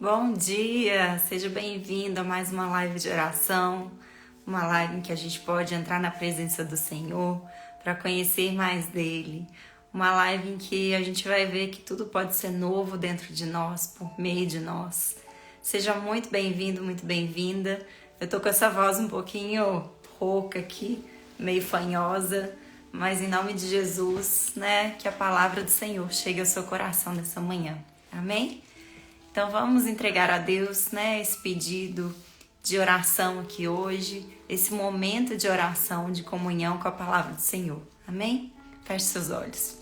Bom dia, seja bem-vindo a mais uma live de oração, uma live em que a gente pode entrar na presença do Senhor para conhecer mais dele, uma live em que a gente vai ver que tudo pode ser novo dentro de nós, por meio de nós. Seja muito bem-vindo, muito bem-vinda. Eu tô com essa voz um pouquinho rouca aqui, meio fanhosa, mas em nome de Jesus, né, que a palavra do Senhor chegue ao seu coração nessa manhã. Amém? Então vamos entregar a Deus, né, esse pedido de oração aqui hoje, esse momento de oração, de comunhão com a palavra do Senhor. Amém? Feche seus olhos.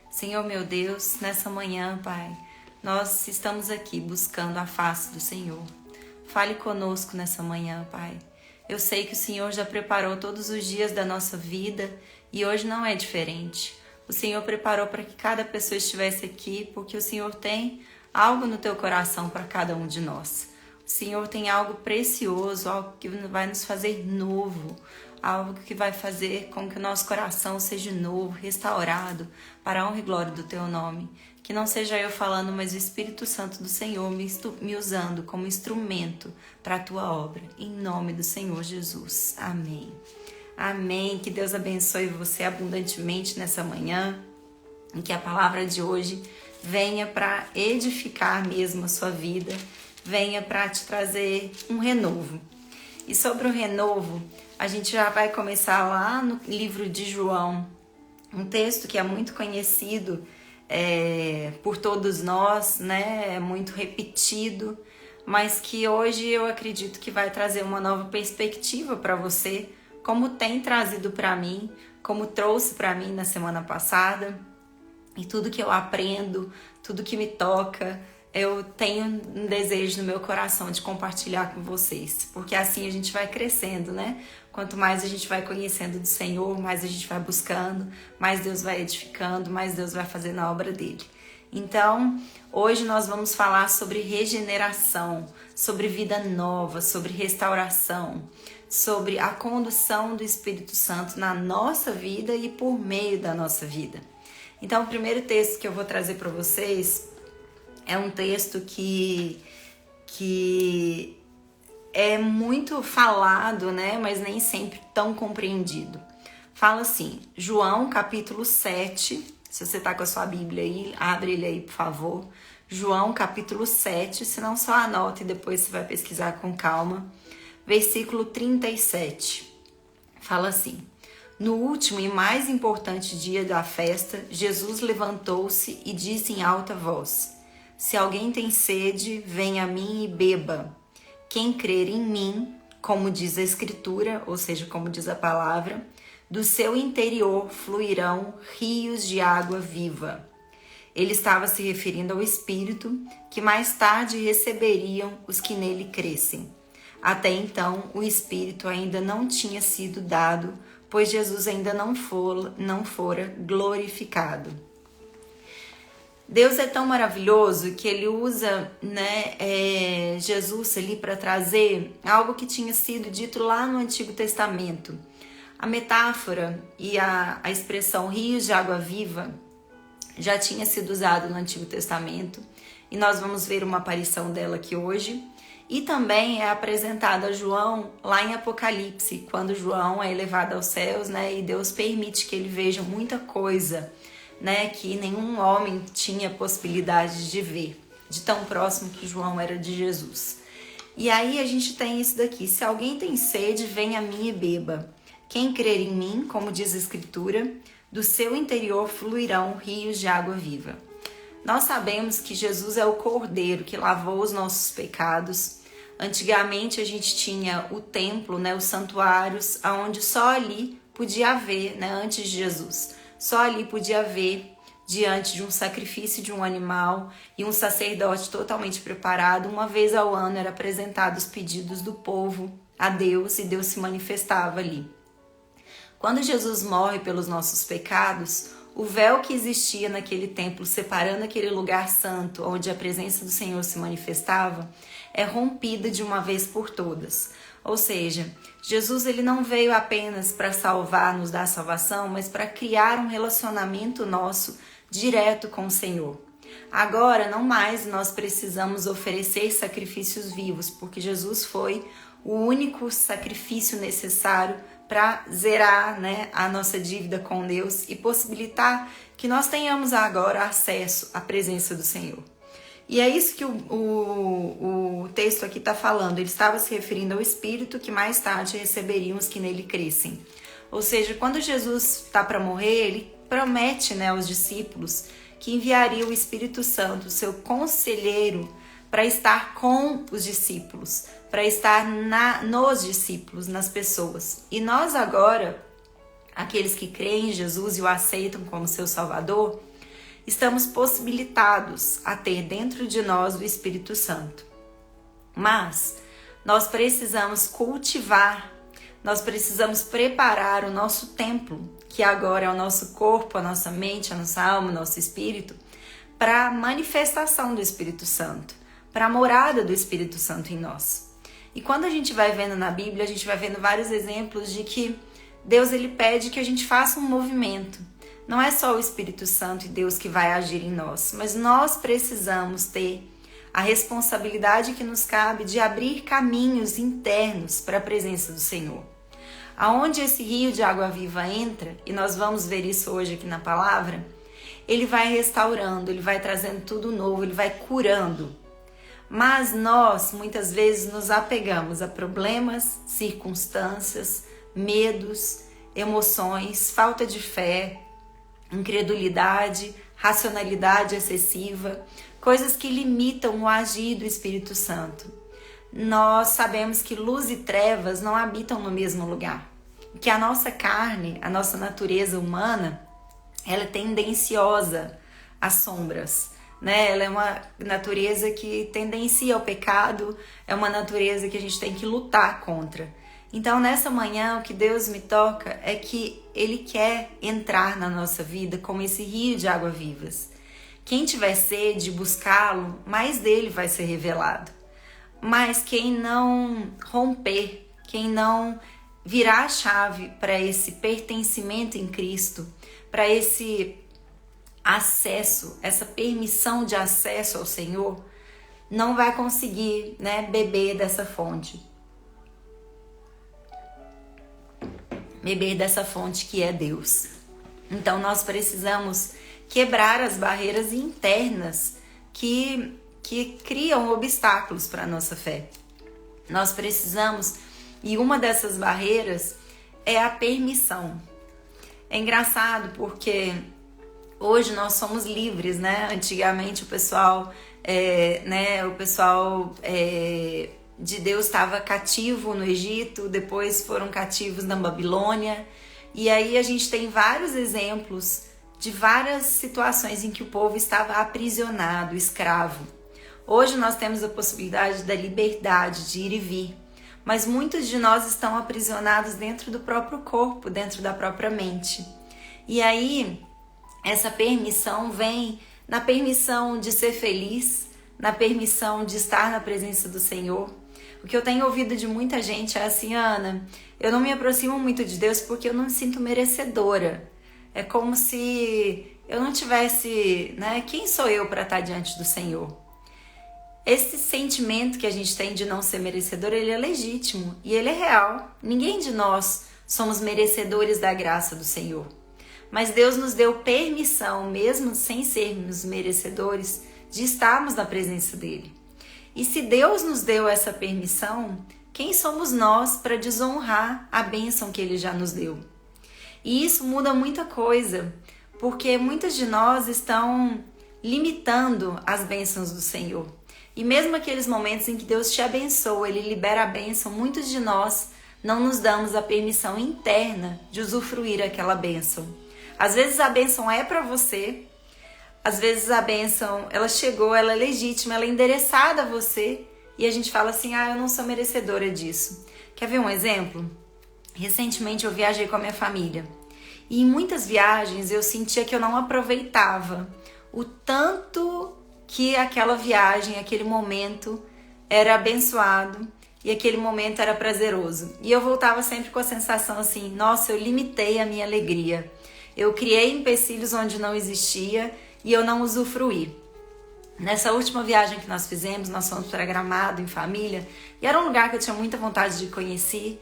Senhor meu Deus, nessa manhã, Pai, nós estamos aqui buscando a face do Senhor. Fale conosco nessa manhã, Pai. Eu sei que o Senhor já preparou todos os dias da nossa vida e hoje não é diferente. O Senhor preparou para que cada pessoa estivesse aqui, porque o Senhor tem algo no teu coração para cada um de nós. O Senhor tem algo precioso, algo que vai nos fazer novo, algo que vai fazer com que o nosso coração seja novo, restaurado, para a honra e glória do teu nome. Que não seja eu falando, mas o Espírito Santo do Senhor me usando como instrumento para a tua obra. Em nome do Senhor Jesus. Amém. Amém. Que Deus abençoe você abundantemente nessa manhã, em que a palavra de hoje venha para edificar mesmo a sua vida, venha para te trazer um renovo. E sobre o renovo, a gente já vai começar lá no livro de João, um texto que é muito conhecido por todos nós, né? É muito repetido, mas que hoje eu acredito que vai trazer uma nova perspectiva para você, como tem trazido para mim, como trouxe para mim na semana passada. E tudo que eu aprendo, tudo que me toca, eu tenho um desejo no meu coração de compartilhar com vocês. Porque assim a gente vai crescendo, né? Quanto mais a gente vai conhecendo do Senhor, mais a gente vai buscando, mais Deus vai edificando, mais Deus vai fazendo a obra dele. Então, hoje nós vamos falar sobre regeneração, sobre vida nova, sobre restauração, sobre a condução do Espírito Santo na nossa vida e por meio da nossa vida. Então, o primeiro texto que eu vou trazer para vocês é um texto que é muito falado, né? Mas nem sempre tão compreendido. Fala assim, João capítulo 7, se você tá com a sua Bíblia aí, abre ele aí, por favor. João capítulo 7, se não só anota e depois você vai pesquisar com calma. Versículo 37, fala assim: no último e mais importante dia da festa, Jesus levantou-se e disse em alta voz: se alguém tem sede, venha a mim e beba. Quem crer em mim, como diz a Escritura, ou seja, como diz a palavra, do seu interior fluirão rios de água viva. Ele estava se referindo ao Espírito, que mais tarde receberiam os que nele crescem. Até então, o Espírito ainda não tinha sido dado, pois Jesus ainda não fora glorificado. Deus é tão maravilhoso que ele usa, Jesus ali para trazer algo que tinha sido dito lá no Antigo Testamento. A metáfora e a expressão rios de água viva já tinha sido usado no Antigo Testamento e nós vamos ver uma aparição dela aqui hoje. E também é apresentada a João lá em Apocalipse, quando João é elevado aos céus, né? E Deus permite que ele veja muita coisa, né? Que nenhum homem tinha possibilidade de ver, de tão próximo que João era de Jesus. E aí a gente tem isso daqui: se alguém tem sede, venha a mim e beba. Quem crer em mim, como diz a Escritura, do seu interior fluirão rios de água viva. Nós sabemos que Jesus é o Cordeiro que lavou os nossos pecados. Antigamente a gente tinha o templo, né, os santuários, onde só ali podia haver, né, antes de Jesus, só ali podia haver, diante de um sacrifício de um animal e um sacerdote totalmente preparado, uma vez ao ano era apresentado os pedidos do povo a Deus e Deus se manifestava ali. Quando Jesus morre pelos nossos pecados, o véu que existia naquele templo, separando aquele lugar santo, onde a presença do Senhor se manifestava, é rompida de uma vez por todas. Ou seja, Jesus ele não veio apenas para salvar, nos dar salvação, mas para criar um relacionamento nosso direto com o Senhor. Agora, não mais nós precisamos oferecer sacrifícios vivos, porque Jesus foi o único sacrifício necessário para zerar, né, a nossa dívida com Deus e possibilitar que nós tenhamos agora acesso à presença do Senhor. E é isso que o texto aqui está falando. Ele estava se referindo ao Espírito que mais tarde receberiam os que nele crescem. Ou seja, quando Jesus está para morrer, ele promete, né, aos discípulos que enviaria o Espírito Santo, o seu conselheiro, para estar com os discípulos, para estar nos discípulos, nas pessoas. E nós agora, aqueles que creem em Jesus e o aceitam como seu Salvador, estamos possibilitados a ter dentro de nós o Espírito Santo. Mas nós precisamos cultivar, nós precisamos preparar o nosso templo, que agora é o nosso corpo, a nossa mente, a nossa alma, o nosso espírito, para a manifestação do Espírito Santo, para a morada do Espírito Santo em nós. E quando a gente vai vendo na Bíblia, a gente vai vendo vários exemplos de que Deus ele pede que a gente faça um movimento. Não é só o Espírito Santo e Deus que vai agir em nós, mas nós precisamos ter a responsabilidade que nos cabe de abrir caminhos internos para a presença do Senhor. Aonde esse rio de água viva entra, e nós vamos ver isso hoje aqui na palavra, ele vai restaurando, ele vai trazendo tudo novo, ele vai curando. Mas nós, muitas vezes, nos apegamos a problemas, circunstâncias, medos, emoções, falta de fé, incredulidade, racionalidade excessiva, coisas que limitam o agir do Espírito Santo. Nós sabemos que luz e trevas não habitam no mesmo lugar, que a nossa carne, a nossa natureza humana, ela é tendenciosa às sombras, né? Ela é uma natureza que tendencia ao pecado, é uma natureza que a gente tem que lutar contra. Então, nessa manhã, o que Deus me toca é que Ele quer entrar na nossa vida como esse rio de água vivas. Quem tiver sede de buscá-lo, mais dele vai ser revelado. Mas quem não romper, quem não virar a chave para esse pertencimento em Cristo, para esse acesso, essa permissão de acesso ao Senhor, não vai conseguir, né, beber dessa fonte. Beber dessa fonte que é Deus. Então nós precisamos quebrar as barreiras internas que criam obstáculos para a nossa fé. Nós precisamos, e uma dessas barreiras é a permissão. É engraçado porque hoje nós somos livres, né? Antigamente o pessoal de Deus estava cativo no Egito, depois foram cativos na Babilônia, e aí a gente tem vários exemplos de várias situações em que o povo estava aprisionado, escravo. Hoje nós temos a possibilidade da liberdade de ir e vir, mas muitos de nós estão aprisionados dentro do próprio corpo, dentro da própria mente. E aí, essa permissão vem na permissão de ser feliz, na permissão de estar na presença do Senhor. O que eu tenho ouvido de muita gente é assim: Ana, eu não me aproximo muito de Deus porque eu não me sinto merecedora. É como se eu não tivesse, né? Quem sou eu para estar diante do Senhor? Esse sentimento que a gente tem de não ser merecedor, ele é legítimo e ele é real. Ninguém de nós somos merecedores da graça do Senhor. Mas Deus nos deu permissão, mesmo sem sermos merecedores, de estarmos na presença dele. E se Deus nos deu essa permissão, quem somos nós para desonrar a bênção que ele já nos deu? E isso muda muita coisa, porque muitas de nós estão limitando as bênçãos do Senhor. E mesmo aqueles momentos em que Deus te abençoa, Ele libera a bênção, muitos de nós não nos damos a permissão interna de usufruir aquela bênção. Às vezes a bênção é para você, às vezes a bênção, ela chegou, ela é legítima, ela é endereçada a você, e a gente fala assim: eu não sou merecedora disso. Quer ver um exemplo? Recentemente eu viajei com a minha família, e em muitas viagens eu sentia que eu não aproveitava o tanto que aquela viagem, aquele momento era abençoado e aquele momento era prazeroso. E eu voltava sempre com a sensação assim: nossa, eu limitei a minha alegria. Eu criei empecilhos onde não existia e eu não usufruí. Nessa última viagem que nós fizemos, nós fomos para Gramado em família, e era um lugar que eu tinha muita vontade de conhecer,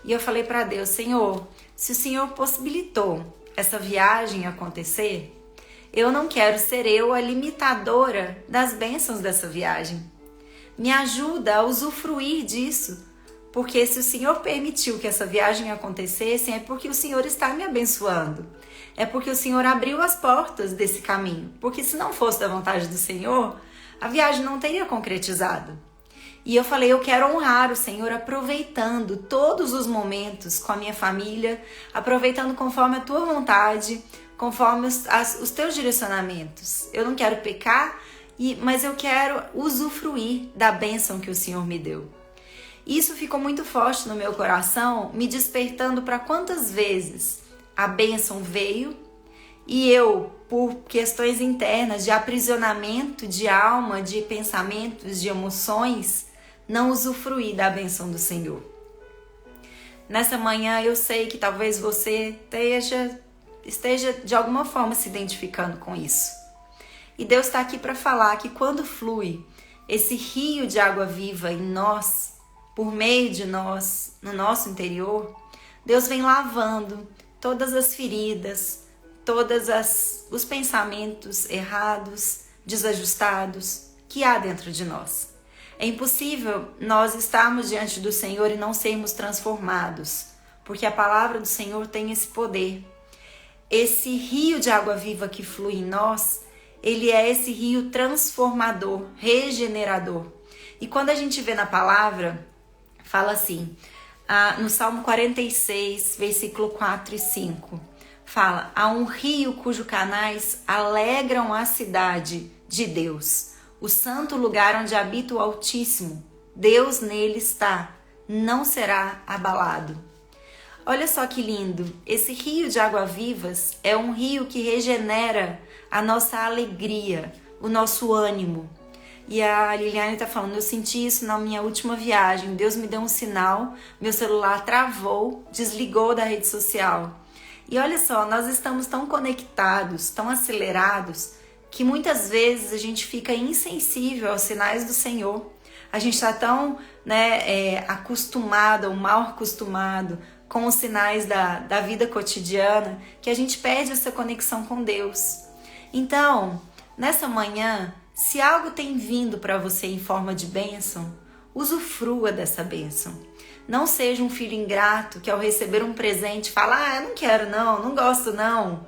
e eu falei para Deus: Senhor, se o Senhor possibilitou essa viagem acontecer, eu não quero ser eu a limitadora das bênçãos dessa viagem. Me ajuda a usufruir disso, porque se o Senhor permitiu que essa viagem acontecesse, é porque o Senhor está me abençoando. É porque o Senhor abriu as portas desse caminho. Porque se não fosse da vontade do Senhor, a viagem não teria concretizado. E eu falei: eu quero honrar o Senhor aproveitando todos os momentos com a minha família, aproveitando conforme a tua vontade, conforme os teus direcionamentos. Eu não quero pecar, mas eu quero usufruir da bênção que o Senhor me deu. Isso ficou muito forte no meu coração, me despertando para quantas vezes a bênção veio e eu, por questões internas de aprisionamento de alma, de pensamentos, de emoções, não usufruí da bênção do Senhor. Nessa manhã eu sei que talvez você esteja de alguma forma se identificando com isso. E Deus está aqui para falar que quando flui esse rio de água viva em nós, por meio de nós, no nosso interior, Deus vem lavando todas as feridas, todos os pensamentos errados, desajustados que há dentro de nós. É impossível nós estarmos diante do Senhor e não sermos transformados, porque a palavra do Senhor tem esse poder. Esse rio de água viva que flui em nós, ele é esse rio transformador, regenerador. E quando a gente vê na palavra, fala assim, no Salmo 46, versículo 4 e 5, fala: há um rio cujos canais alegram a cidade de Deus, o santo lugar onde habita o Altíssimo. Deus nele está, não será abalado. Olha só que lindo, esse rio de água vivas é um rio que regenera a nossa alegria, o nosso ânimo. E a Liliane está falando: eu senti isso na minha última viagem. Deus me deu um sinal, meu celular travou, desligou da rede social. E olha só, nós estamos tão conectados, tão acelerados, que muitas vezes a gente fica insensível aos sinais do Senhor. A gente está tão acostumado ou mal acostumado com os sinais da vida cotidiana que a gente perde essa conexão com Deus. Então, nessa manhã, se algo tem vindo para você em forma de bênção, usufrua dessa bênção. Não seja um filho ingrato que ao receber um presente fala: eu não quero não gosto não.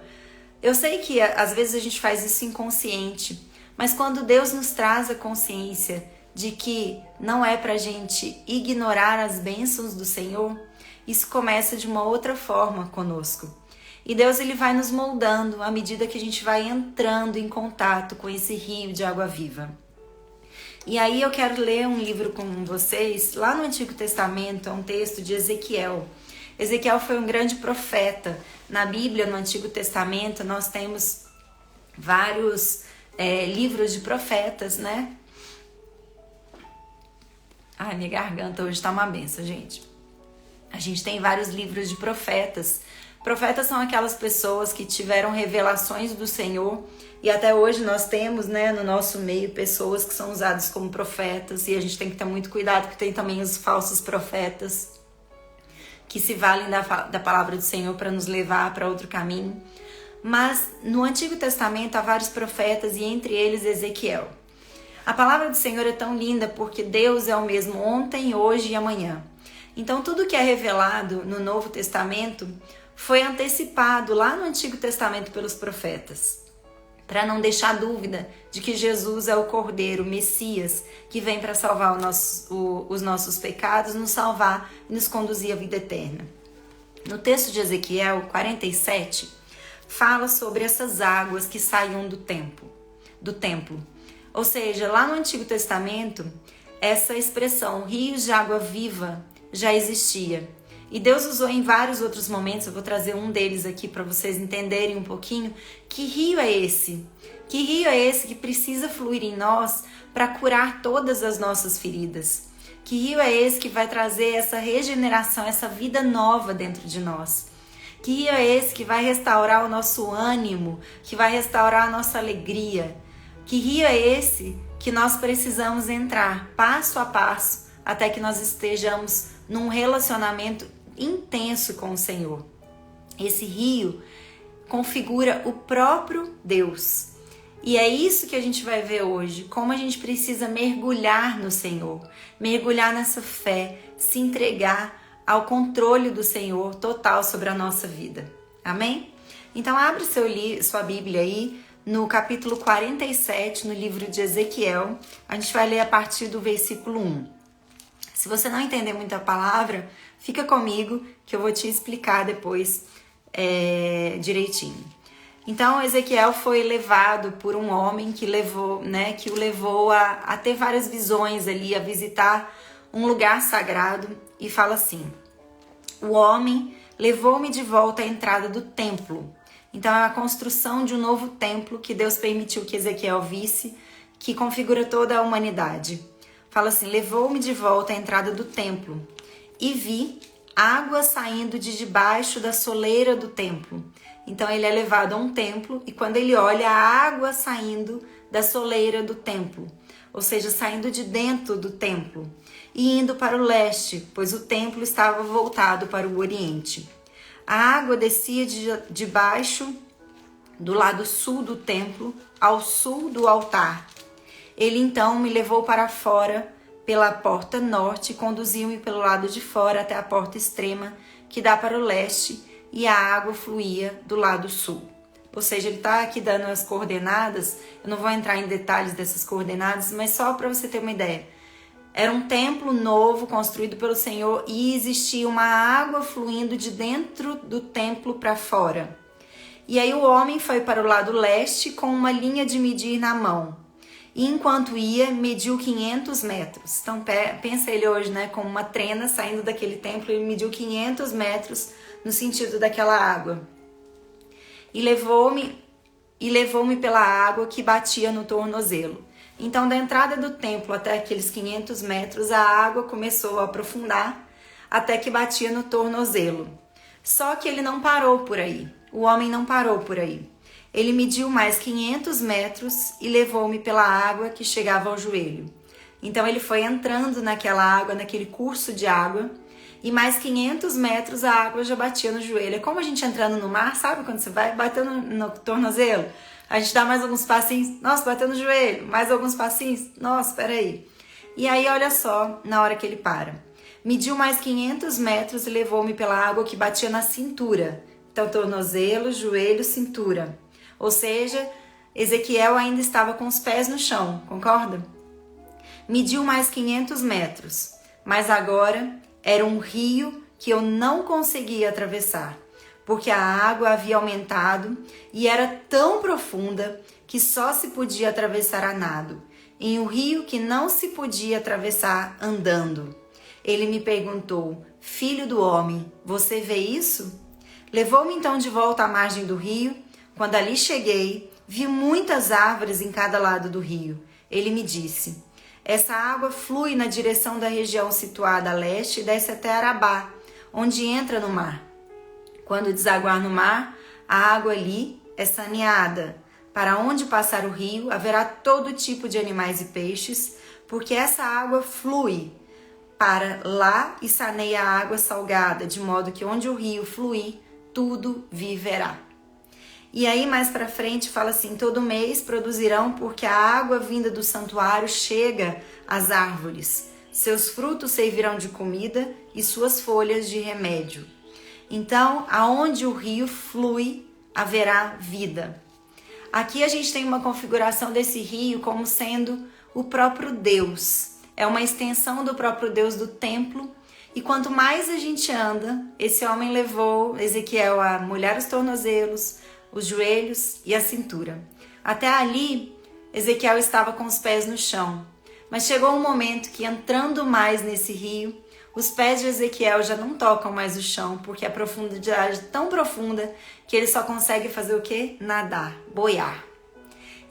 Eu sei que às vezes a gente faz isso inconsciente, mas quando Deus nos traz a consciência de que não é para a gente ignorar as bênçãos do Senhor, isso começa de uma outra forma conosco. E Deus ele vai nos moldando à medida que a gente vai entrando em contato com esse rio de água viva. E aí eu quero ler um livro com vocês, lá no Antigo Testamento, é um texto de Ezequiel. Ezequiel foi um grande profeta. Na Bíblia, no Antigo Testamento, nós temos vários livros de profetas, né? Ai, minha garganta hoje tá uma benção, gente. A gente tem vários livros de profetas. Profetas são aquelas pessoas que tiveram revelações do Senhor, e até hoje nós temos, né, no nosso meio pessoas que são usadas como profetas, e a gente tem que ter muito cuidado porque tem também os falsos profetas que se valem da palavra do Senhor para nos levar para outro caminho. Mas no Antigo Testamento há vários profetas e entre eles Ezequiel. A palavra do Senhor é tão linda porque Deus é o mesmo ontem, hoje e amanhã. Então tudo que é revelado no Novo Testamento foi antecipado lá no Antigo Testamento pelos profetas, para não deixar dúvida de que Jesus é o Cordeiro, o Messias, que vem para salvar os nossos pecados, nos salvar e nos conduzir à vida eterna. No texto de Ezequiel 47, fala sobre essas águas que saíam do templo. Ou seja, lá no Antigo Testamento, essa expressão, rios de água viva, já existia. E Deus usou em vários outros momentos, eu vou trazer um deles aqui para vocês entenderem um pouquinho, que rio é esse? Que rio é esse que precisa fluir em nós para curar todas as nossas feridas? Que rio é esse que vai trazer essa regeneração, essa vida nova dentro de nós? Que rio é esse que vai restaurar o nosso ânimo, que vai restaurar a nossa alegria? Que rio é esse que nós precisamos entrar passo a passo até que nós estejamos num relacionamento intenso com o Senhor? Esse rio configura o próprio Deus. E é isso que a gente vai ver hoje, como a gente precisa mergulhar no Senhor, mergulhar nessa fé, se entregar ao controle do Senhor total sobre a nossa vida. Amém? Então abre sua Bíblia aí no capítulo 47, no livro de Ezequiel. A gente vai ler a partir do versículo 1. Se você não entender muito a palavra, fica comigo que eu vou te explicar depois direitinho. Então Ezequiel foi levado por um homem que o levou a ter várias visões ali, a visitar um lugar sagrado, e fala assim: o homem levou-me de volta à entrada do templo. Então é a construção de um novo templo que Deus permitiu que Ezequiel visse, que configura toda a humanidade. Fala assim: levou-me de volta à entrada do templo e vi água saindo de debaixo da soleira do templo. Então ele é levado a um templo e quando ele olha, a água saindo da soleira do templo, ou seja, saindo de dentro do templo e indo para o leste, pois o templo estava voltado para o oriente. A água descia de baixo do lado sul do templo ao sul do altar. Ele então me levou para fora pela porta norte e conduziu-me pelo lado de fora até a porta extrema que dá para o leste, e a água fluía do lado sul. Ou seja, ele está aqui dando as coordenadas. Eu não vou entrar em detalhes dessas coordenadas, mas só para você ter uma ideia. Era um templo novo construído pelo Senhor e existia uma água fluindo de dentro do templo para fora. E aí o homem foi para o lado leste com uma linha de medir na mão. E enquanto ia, mediu 500 metros. Então pensa ele hoje, como uma trena saindo daquele templo, ele mediu 500 metros no sentido daquela água. E levou-me pela água que batia no tornozelo. Então, da entrada do templo até aqueles 500 metros, a água começou a aprofundar até que batia no tornozelo. Só que ele não parou por aí. O homem não parou por aí. Ele mediu mais 500 metros e levou-me pela água que chegava ao joelho. Então, ele foi entrando naquela água, naquele curso de água, e mais 500 metros a água já batia no joelho. É como a gente entrando no mar, sabe? Quando você vai batendo no tornozelo, a gente dá mais alguns passinhos, nossa, bateu no joelho, mais alguns passinhos, nossa, peraí. E aí, olha só, na hora que ele para. Mediu mais 500 metros e levou-me pela água que batia na cintura. Então, tornozelo, joelho, cintura. Ou seja, Ezequiel ainda estava com os pés no chão, concorda? Mediu mais 500 metros, mas agora era um rio que eu não conseguia atravessar, porque a água havia aumentado e era tão profunda que só se podia atravessar a nado, em um rio que não se podia atravessar andando. Ele me perguntou: filho do homem, você vê isso? Levou-me então de volta à margem do rio. Quando ali cheguei, vi muitas árvores em cada lado do rio. Ele me disse: essa água flui na direção da região situada a leste e desce até Arabá, onde entra no mar. Quando desaguar no mar, a água ali é saneada. Para onde passar o rio, haverá todo tipo de animais e peixes, porque essa água flui para lá e saneia a água salgada, de modo que onde o rio fluir, tudo viverá. E aí mais para frente fala assim: todo mês produzirão, porque a água vinda do santuário chega às árvores. Seus frutos servirão de comida e suas folhas de remédio. Então, aonde o rio flui, haverá vida. Aqui a gente tem uma configuração desse rio como sendo o próprio Deus. É uma extensão do próprio Deus do templo. E quanto mais a gente anda, esse homem levou Ezequiel a molhar os tornozelos, os joelhos e a cintura. Até ali, Ezequiel estava com os pés no chão. Mas chegou um momento que, entrando mais nesse rio, os pés de Ezequiel já não tocam mais o chão, porque a profundidade é tão profunda que ele só consegue fazer o quê? Nadar, boiar.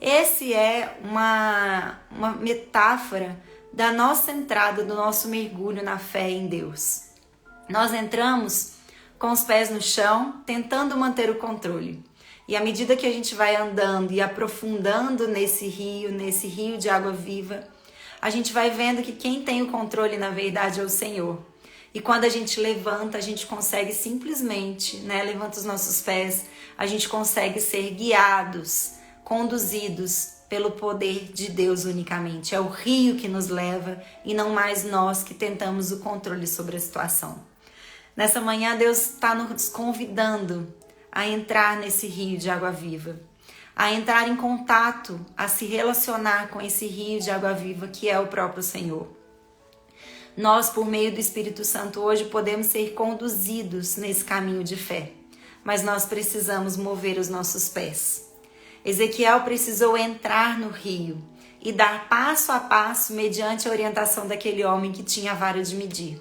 Esse é uma metáfora da nossa entrada, do nosso mergulho na fé em Deus. Nós entramos com os pés no chão, tentando manter o controle. E à medida que a gente vai andando e aprofundando nesse rio de água viva, a gente vai vendo que quem tem o controle, na verdade, é o Senhor. E quando a gente levanta, a gente consegue simplesmente, levanta os nossos pés, a gente consegue ser guiados, conduzidos pelo poder de Deus unicamente. É o rio que nos leva e não mais nós que tentamos o controle sobre a situação. Nessa manhã, Deus está nos convidando a entrar nesse rio de água viva, a entrar em contato, a se relacionar com esse rio de água viva que é o próprio Senhor. Nós, por meio do Espírito Santo, hoje podemos ser conduzidos nesse caminho de fé, mas nós precisamos mover os nossos pés. Ezequiel precisou entrar no rio e dar passo a passo mediante a orientação daquele homem que tinha a vara de medir.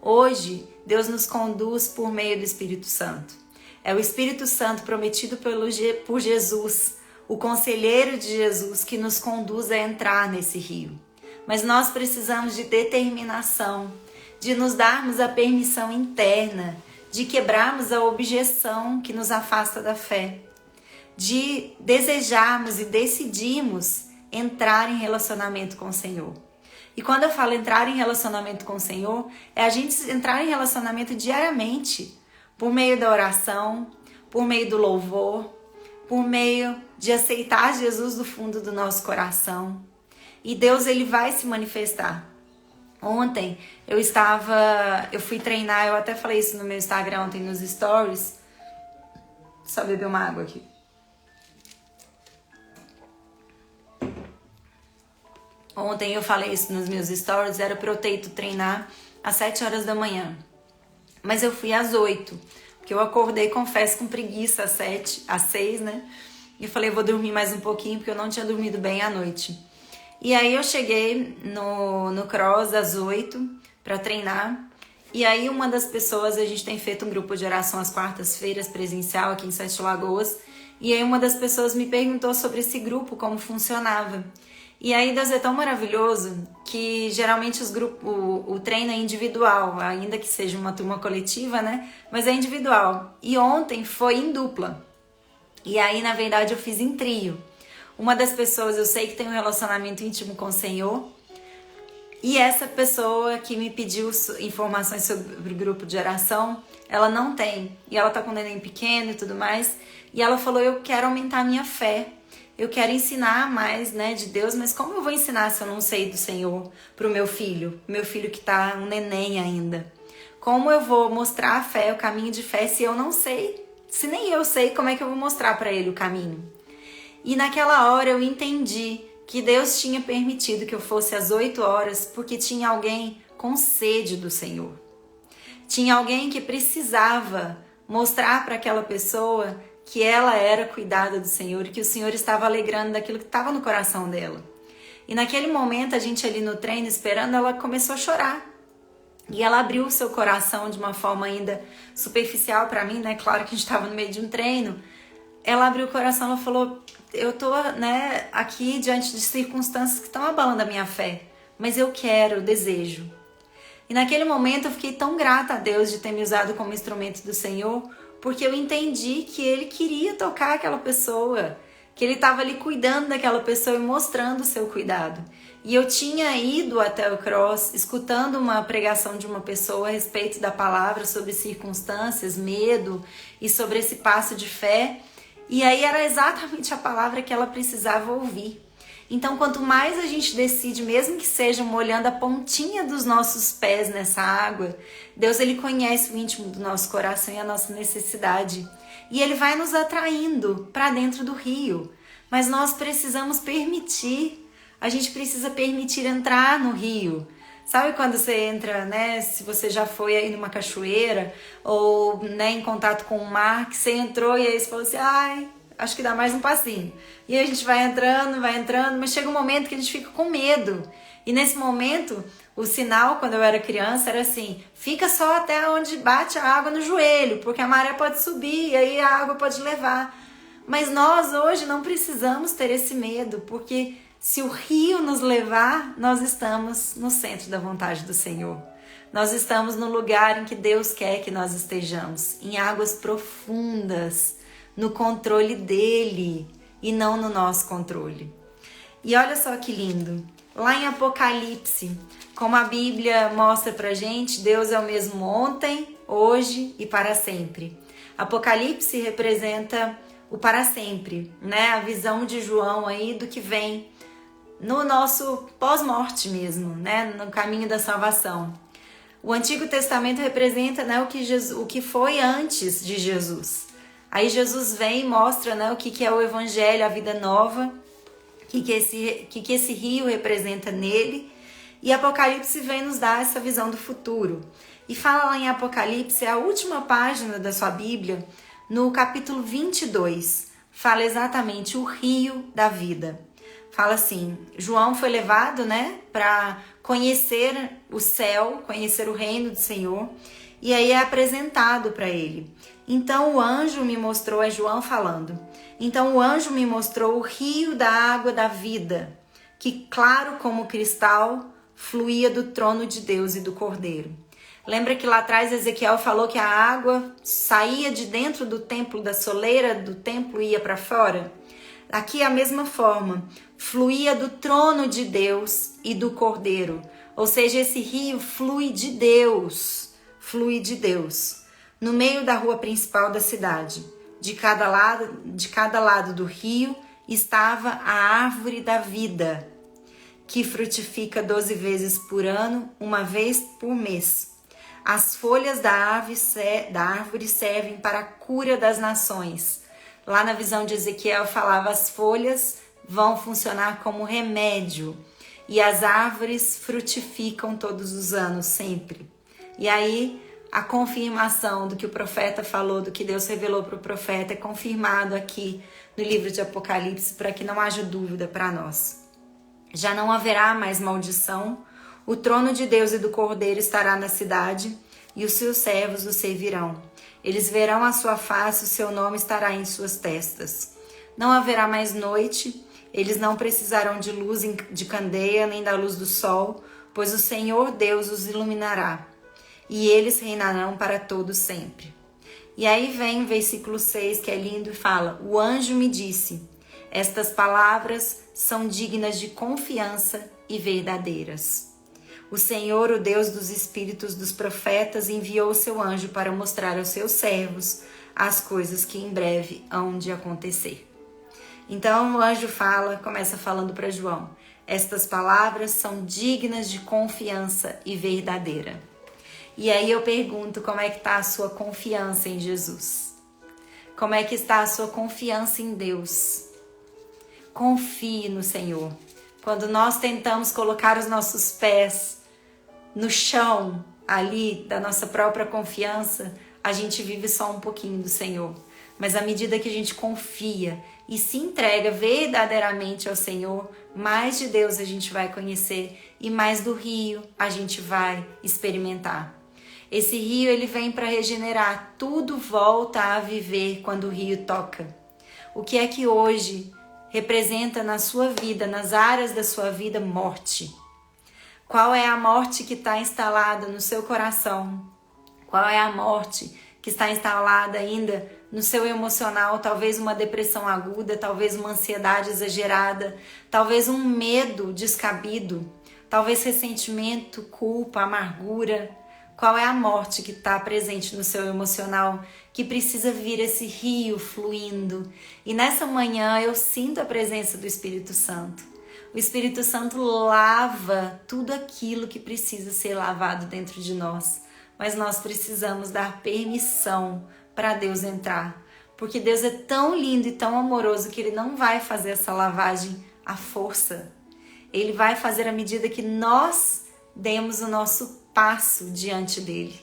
Hoje, Deus nos conduz por meio do Espírito Santo. É o Espírito Santo prometido por Jesus, o conselheiro de Jesus, que nos conduz a entrar nesse rio. Mas nós precisamos de determinação, de nos darmos a permissão interna, de quebrarmos a objeção que nos afasta da fé, de desejarmos e decidirmos entrar em relacionamento com o Senhor. E quando eu falo entrar em relacionamento com o Senhor, é a gente entrar em relacionamento diariamente, por meio da oração, por meio do louvor, por meio de aceitar Jesus do fundo do nosso coração. E Deus, ele vai se manifestar. Ontem eu fui treinar, eu até falei isso no meu Instagram ontem nos stories. Só beber uma água aqui. Ontem eu falei isso nos meus stories, era pra eu ter ido treinar às 7 horas da manhã. Mas eu fui às 8, porque eu acordei, confesso, com preguiça às 6, né? E eu falei, vou dormir mais um pouquinho, porque eu não tinha dormido bem à noite. E aí eu cheguei no cross às 8 para treinar. E aí uma das pessoas, a gente tem feito um grupo de oração às quartas-feiras presencial aqui em Sete Lagoas. E aí uma das pessoas me perguntou sobre esse grupo, como funcionava. E aí Deus é tão maravilhoso que geralmente o treino é individual, ainda que seja uma turma coletiva, né? Mas é individual. E ontem foi em dupla. E aí, na verdade, eu fiz em trio. Uma das pessoas eu sei que tem um relacionamento íntimo com o Senhor. E essa pessoa que me pediu informações sobre o grupo de oração, ela não tem. E ela tá com um neném pequeno e tudo mais. E ela falou, eu quero aumentar a minha fé. Eu quero ensinar mais, de Deus, mas como eu vou ensinar se eu não sei do Senhor pro meu filho? Meu filho que tá um neném ainda. Como eu vou mostrar a fé, o caminho de fé, se eu não sei? Se nem eu sei, como é que eu vou mostrar para ele o caminho? E naquela hora eu entendi que Deus tinha permitido que eu fosse às 8 horas porque tinha alguém com sede do Senhor. Tinha alguém que precisava mostrar para aquela pessoa que ela era cuidada do Senhor e que o Senhor estava alegrando daquilo que estava no coração dela. E naquele momento, a gente ali no treino esperando, ela começou a chorar. E ela abriu o seu coração de uma forma ainda superficial para mim, né? Claro que a gente estava no meio de um treino. Ela abriu o coração, ela falou, eu tô, aqui diante de circunstâncias que estão abalando a minha fé, mas eu quero, eu desejo. E naquele momento eu fiquei tão grata a Deus de ter me usado como instrumento do Senhor, porque eu entendi que Ele queria tocar aquela pessoa, que Ele estava ali cuidando daquela pessoa e mostrando o seu cuidado. E eu tinha ido até o cross, escutando uma pregação de uma pessoa a respeito da palavra, sobre circunstâncias, medo e sobre esse passo de fé. E aí era exatamente a palavra que ela precisava ouvir. Então, quanto mais a gente decide, mesmo que seja molhando a pontinha dos nossos pés nessa água, Deus, Ele conhece o íntimo do nosso coração e a nossa necessidade. E Ele vai nos atraindo para dentro do rio. Mas nós precisamos permitir, a gente precisa permitir entrar no rio. Sabe quando você entra, se você já foi aí numa cachoeira ou em contato com o mar, que você entrou e aí você falou assim, ai, acho que dá mais um passinho. E aí a gente vai entrando, mas chega um momento que a gente fica com medo. E nesse momento, o sinal, quando eu era criança, era assim, fica só até onde bate a água no joelho, porque a maré pode subir e aí a água pode levar. Mas nós hoje não precisamos ter esse medo, porque se o rio nos levar, nós estamos no centro da vontade do Senhor. Nós estamos no lugar em que Deus quer que nós estejamos, em águas profundas, no controle dele e não no nosso controle. E olha só que lindo, lá em Apocalipse, como a Bíblia mostra pra gente, Deus é o mesmo ontem, hoje e para sempre. Apocalipse representa o para sempre, né? A visão de João aí do que vem no nosso pós-morte mesmo, né? No caminho da salvação. O Antigo Testamento representa, né, o que foi antes de Jesus. Aí Jesus vem e mostra, né, o que é o Evangelho, a vida nova, o que esse rio representa nele. E Apocalipse vem nos dar essa visão do futuro. E fala lá em Apocalipse, a última página da sua Bíblia, no capítulo 22, fala exatamente o rio da vida. Fala assim, João foi levado, né, para conhecer o céu, conhecer o reino do Senhor, e aí é apresentado para ele. Então o anjo me mostrou, é João falando, então o anjo me mostrou o rio da água da vida, que claro como cristal, fluía do trono de Deus e do Cordeiro. Lembra que lá atrás Ezequiel falou que a água saía de dentro do templo, da soleira do templo e ia para fora? Aqui é a mesma forma, fluía do trono de Deus e do Cordeiro. Ou seja, esse rio flui de Deus, no meio da rua principal da cidade. De cada lado do rio estava a árvore da vida, que frutifica 12 vezes por ano, uma vez por mês. As folhas da árvore servem para a cura das nações. Lá na visão de Ezequiel falava, as folhas vão funcionar como remédio e as árvores frutificam todos os anos, sempre. E aí a confirmação do que o profeta falou, do que Deus revelou para o profeta é confirmado aqui no livro de Apocalipse, para que não haja dúvida para nós. Já não haverá mais maldição, o trono de Deus e do Cordeiro estará na cidade e os seus servos o servirão. Eles verão a sua face, o seu nome estará em suas testas. Não haverá mais noite, eles não precisarão de luz de candeia, nem da luz do sol, pois o Senhor Deus os iluminará, e eles reinarão para todo sempre. E aí vem o versículo 6, que é lindo, e fala, o anjo me disse, estas palavras são dignas de confiança e verdadeiras. O Senhor, o Deus dos espíritos dos profetas, enviou o seu anjo para mostrar aos seus servos as coisas que em breve hão de acontecer. Então o anjo começa falando para João, estas palavras são dignas de confiança e verdadeira. E aí eu pergunto, como é que está a sua confiança em Jesus? Como é que está a sua confiança em Deus? Confie no Senhor. Quando nós tentamos colocar os nossos pés no chão ali da nossa própria confiança, a gente vive só um pouquinho do Senhor. Mas à medida que a gente confia e se entrega verdadeiramente ao Senhor, mais de Deus a gente vai conhecer e mais do rio a gente vai experimentar. Esse rio ele vem para regenerar, tudo volta a viver quando o rio toca. O que é que hoje representa na sua vida, nas áreas da sua vida, morte? Qual é a morte que está instalada no seu coração? Qual é a morte que está instalada ainda no seu emocional? Talvez uma depressão aguda, talvez uma ansiedade exagerada, talvez um medo descabido, talvez ressentimento, culpa, amargura. Qual é a morte que está presente no seu emocional, que precisa vir esse rio fluindo? E nessa manhã eu sinto a presença do Espírito Santo. O Espírito Santo lava tudo aquilo que precisa ser lavado dentro de nós. Mas nós precisamos dar permissão para Deus entrar. Porque Deus é tão lindo e tão amoroso que Ele não vai fazer essa lavagem à força. Ele vai fazer à medida que nós demos o nosso passo diante dele.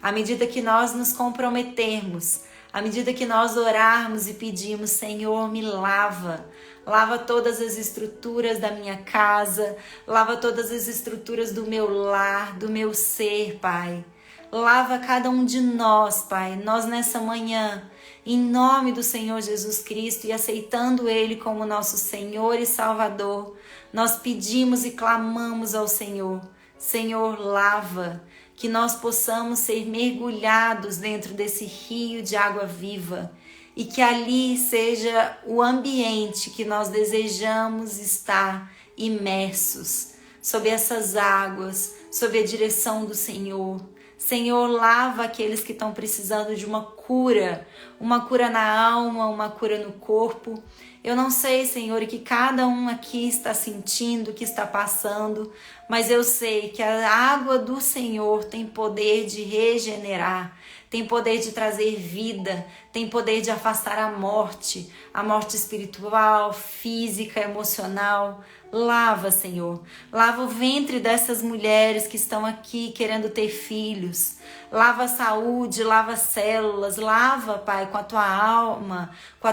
À medida que nós nos comprometermos, à medida que nós orarmos e pedimos, Senhor, me lava. Lava todas as estruturas da minha casa, lava todas as estruturas do meu lar, do meu ser, Pai. Lava cada um de nós, Pai, nós nessa manhã, em nome do Senhor Jesus Cristo e aceitando Ele como nosso Senhor e Salvador, nós pedimos e clamamos ao Senhor, Senhor, lava, que nós possamos ser mergulhados dentro desse rio de água viva e que ali seja o ambiente que nós desejamos estar imersos, sob essas águas, sob a direção do Senhor. Senhor, lava aqueles que estão precisando de uma cura na alma, uma cura no corpo. Eu não sei, Senhor, o que cada um aqui está sentindo, o que está passando, mas eu sei que a água do Senhor tem poder de regenerar, tem poder de trazer vida, tem poder de afastar a morte espiritual, física, emocional. Lava, Senhor, lava o ventre dessas mulheres que estão aqui querendo ter filhos. Lava a saúde, lava as células, lava, Pai, com a tua alma, com a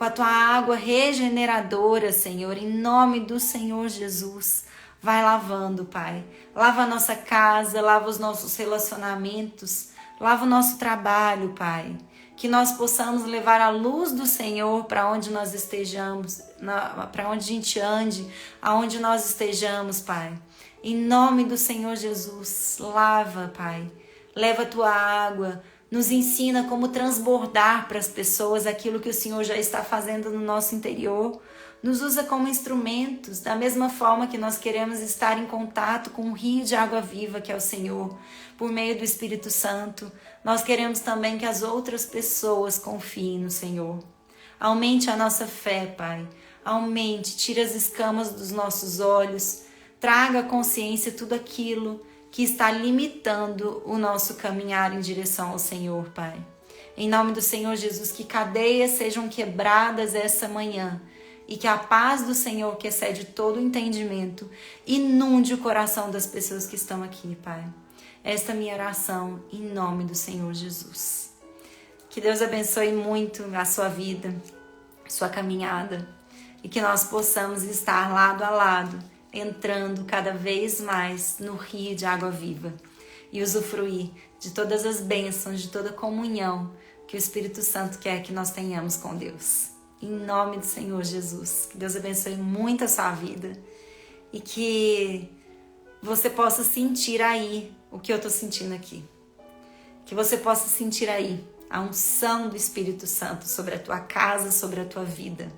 tua água regeneradora, Senhor, em nome do Senhor Jesus. Vai lavando, Pai. Lava a nossa casa, lava os nossos relacionamentos, lava o nosso trabalho, Pai. Que nós possamos levar a luz do Senhor para onde nós estejamos, para onde a gente ande, aonde nós estejamos, Pai. Em nome do Senhor Jesus, lava, Pai. Leva a tua água, nos ensina como transbordar para as pessoas aquilo que o Senhor já está fazendo no nosso interior. Nos usa como instrumentos, da mesma forma que nós queremos estar em contato com o rio de água viva que é o Senhor, por meio do Espírito Santo. Nós queremos também que as outras pessoas confiem no Senhor. Aumente a nossa fé, Pai. Aumente, tire as escamas dos nossos olhos. Traga à consciência tudo aquilo que está limitando o nosso caminhar em direção ao Senhor, Pai. Em nome do Senhor Jesus, que cadeias sejam quebradas essa manhã e que a paz do Senhor, que excede todo o entendimento, inunde o coração das pessoas que estão aqui, Pai. Esta é a minha oração em nome do Senhor Jesus. Que Deus abençoe muito a sua vida, a sua caminhada, e que nós possamos estar lado a lado, entrando cada vez mais no rio de água viva e usufruir de todas as bênçãos, de toda a comunhão que o Espírito Santo quer que nós tenhamos com Deus. Em nome do Senhor Jesus, que Deus abençoe muito a sua vida e que você possa sentir aí o que eu estou sentindo aqui. Que você possa sentir aí a unção do Espírito Santo sobre a tua casa, sobre a tua vida.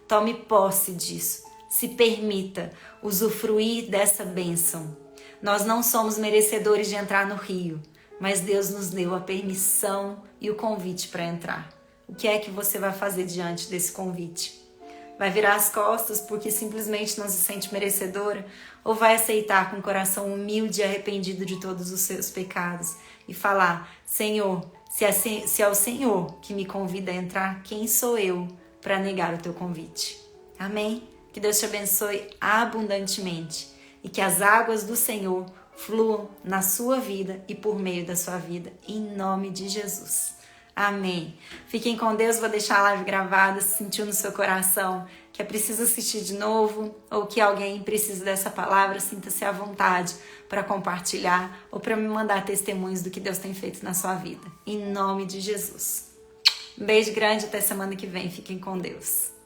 Tome posse disso. Se permita usufruir dessa bênção. Nós não somos merecedores de entrar no rio, mas Deus nos deu a permissão e o convite para entrar. O que é que você vai fazer diante desse convite? Vai virar as costas porque simplesmente não se sente merecedora? Ou vai aceitar com o coração humilde e arrependido de todos os seus pecados e falar: Senhor, se é o Senhor que me convida a entrar, quem sou eu para negar o teu convite? Amém? Que Deus te abençoe abundantemente e que as águas do Senhor fluam na sua vida e por meio da sua vida, em nome de Jesus. Amém. Fiquem com Deus, vou deixar a live gravada, se sentiu no seu coração que é preciso assistir de novo ou que alguém precisa dessa palavra, sinta-se à vontade para compartilhar ou para me mandar testemunhos do que Deus tem feito na sua vida. Em nome de Jesus. Um beijo grande, até semana que vem. Fiquem com Deus.